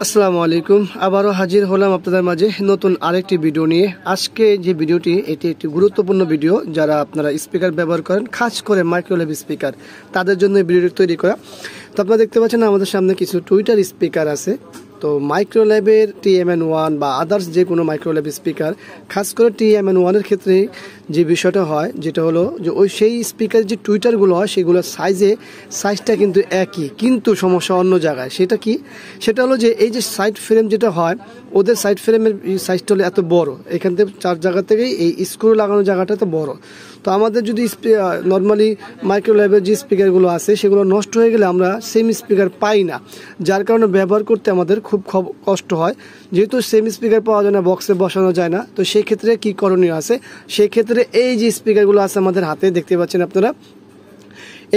আসসালামু আলাইকুম। আবারও হাজির হলাম আপনাদের মাঝে নতুন আরেকটি ভিডিও নিয়ে। আজকে যে ভিডিওটি এটি একটি গুরুত্বপূর্ণ ভিডিও, যারা আপনারা স্পিকার ব্যবহার করেন, খাস করে মাইক্রোওয়েভ স্পিকার, তাদের জন্য এই ভিডিওটি তৈরি করা। তো আপনারা দেখতে পাচ্ছেন আমাদের সামনে কিছু টুইটার স্পিকার আছে। তো মাইক্রোওয়েভের TMN1 বা আদার্স যে কোনো মাইক্রোওয়েভ স্পিকার, খাস করে TMN1 ক্ষেত্রে যে বিষয়টা হয়, যেটা হলো যে সেই স্পিকারের যে টুইটারগুলো হয় সেগুলোর সাইজটা কিন্তু একই, কিন্তু সমস্যা অন্য জায়গায়। সেটা হলো যে এই যে সাইড ফ্রেম যেটা হয়, ওদের সাইড ফ্রেমের সাইজটা হলো এত বড়, এখান থেকে 4 জায়গা থেকেই এই স্ক্রু লাগানোর জায়গাটা এত বড়। তো আমাদের যদি নর্মালি মাইক্রোওয়েভের যে স্পিকারগুলো আছে সেগুলো নষ্ট হয়ে গেলে আমরা সেম স্পিকার পাই না, যার কারণে ব্যবহার করতে আমাদের খুব কষ্ট হয়। যেহেতু সেম স্পিকার পাওয়া যায় না, বক্সে বসানো যায় না, তো সেই ক্ষেত্রে কী করণীয় আছে? সেই ক্ষেত্রে এই যে স্পিকারগুলো আছে আমাদের হাতে দেখতে পাচ্ছেন আপনারা,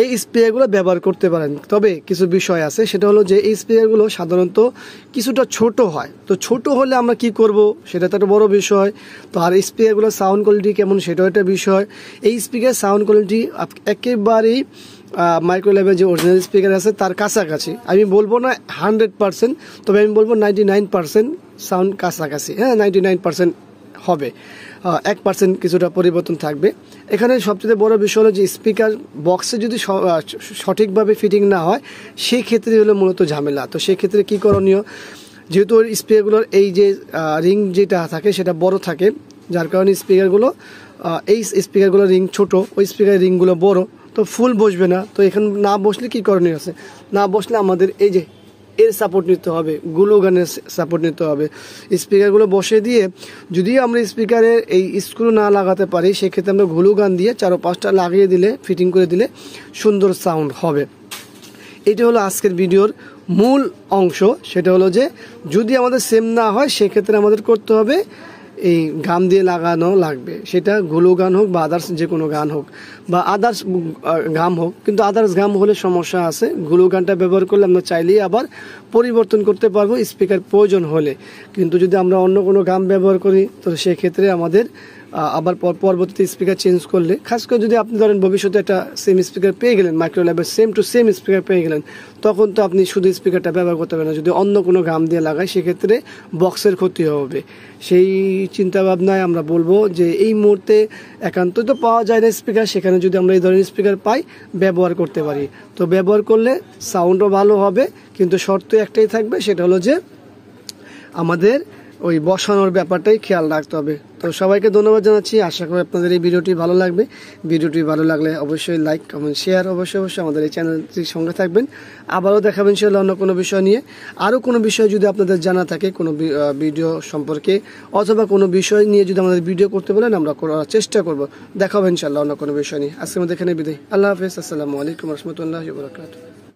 এই স্পিকারগুলো ব্যবহার করতে পারেন। তবে কিছু বিষয় আছে, সেটা হলো যে এই স্পিকারগুলো সাধারণত কিছুটা ছোট হয়। তো ছোট হলে আমরা কি করব, সেটা তো একটা বড় বিষয়। তো আর স্পিকারগুলোর সাউন্ড কোয়ালিটি কেমন, সেটাও একটা বিষয়। এই স্পিকার সাউন্ড কোয়ালিটি একেবারেই মাইক্রোওয়েভের যে অরিজিনাল স্পিকার আছে তার কাছাকাছি। আমি বলবো না 100%, তবে আমি বলবো 99% সাউন্ড কাছাকাছি। হ্যাঁ, 99% হবে, 1% কিছুটা পরিবর্তন থাকবে। এখানে সবচেয়ে বড় বিষয় হলো যে স্পিকার বক্সে যদি সঠিকভাবে ফিটিং না হয়, সেই ক্ষেত্রে হলো মূলত ঝামেলা। তো সেই ক্ষেত্রে কী করণীয়? যেহেতু ওই স্পিকারগুলোর এই যে রিং যেটা থাকে সেটা বড় থাকে, যার কারণে এই স্পিকারগুলোর রিং ছোট, ওই স্পিকারের রিংগুলো বড়, তো ফুল বসবে না। তো এখানে না বসলে কী করণীয় আছে? না বসলে আমাদের এই যে এর সাপোর্ট নিতে হবে, গ্লু গানের সাপোর্ট নিতে হবে। স্পিকারগুলো বসে দিয়ে যদি আমরা স্পিকারের এই স্ক্রু না লাগাতে পারি, সেক্ষেত্রে আমরা গ্লু গান দিয়ে 4-5টা লাগিয়ে দিলে, ফিটিং করে দিলে সুন্দর সাউন্ড হবে। এটা হলো আজকের ভিডিওর মূল অংশ। সেটা হলো যে যদি আমাদের সেম না হয়, সেক্ষেত্রে আমাদের করতে হবে এই গাম দিয়ে লাগানো লাগবে। সেটা গ্লু গান হোক বা আদার্স যে কোনো গান হোক, বা আদার্স গাম হোক। কিন্তু আদার্স গাম হলে সমস্যা আছে, গ্লু গানটা ব্যবহার করলে আমরা চাইলেই আবার পরিবর্তন করতে পারবো স্পিকার প্রয়োজন হলে। কিন্তু যদি আমরা অন্য কোনো গাম ব্যবহার করি, তো সেক্ষেত্রে আমাদের আবার পরবর্তীতে স্পিকার চেঞ্জ করলে, খাস করে যদি আপনি ধরেন ভবিষ্যতে একটা সেম স্পিকার পেয়ে গেলেন, মাইক্রোওয়েভের সেম টু সেম স্পিকার পেয়ে গেলেন, তখন তো আপনি শুধু স্পিকারটা ব্যবহার করতে পারবেন না। যদি অন্য কোনো গাম দিয়ে লাগায়, সেক্ষেত্রে বক্সের ক্ষতি হবে। সেই চিন্তাভাবনায় আমরা বলবো যে এই মুহূর্তে একান্তই তো পাওয়া যায় না স্পিকার, সেখানে যদি আমরা এই ধরনের স্পিকার পাই, ব্যবহার করতে পারি। তো ব্যবহার করলে সাউন্ডও ভালো হবে, কিন্তু শর্ত একটাই থাকবে, সেটা হলো যে আমাদের ওই বসানোর ব্যাপারটাই খেয়াল রাখতে হবে। তো সবাইকে ধন্যবাদ জানাচ্ছি। আশা করি আপনাদের এই ভিডিওটি ভালো লাগবে। ভিডিওটি ভালো লাগলে অবশ্যই লাইক, কমেন্ট, শেয়ার অবশ্যই আমাদের এই চ্যানেলটির সঙ্গে থাকবেন। আবারও দেখাবেন ইনশাআল্লাহ অন্য কোনো বিষয় নিয়ে। আরও কোনো বিষয় যদি আপনাদের জানা থাকে, কোনো ভিডিও সম্পর্কে অথবা কোনো বিষয় নিয়ে যদি আমাদের ভিডিও করতে বলেন, আমরা করার চেষ্টা করব। দেখাবো ইনশাআল্লাহ অন্য কোনো বিষয় নিয়ে। আজকে আমাদের এখানে বিদায়। আল্লাহ হাফেজ। আসসালামু আলাইকুম রহমতুল্লাহি ওয়া বারাকাতুহু।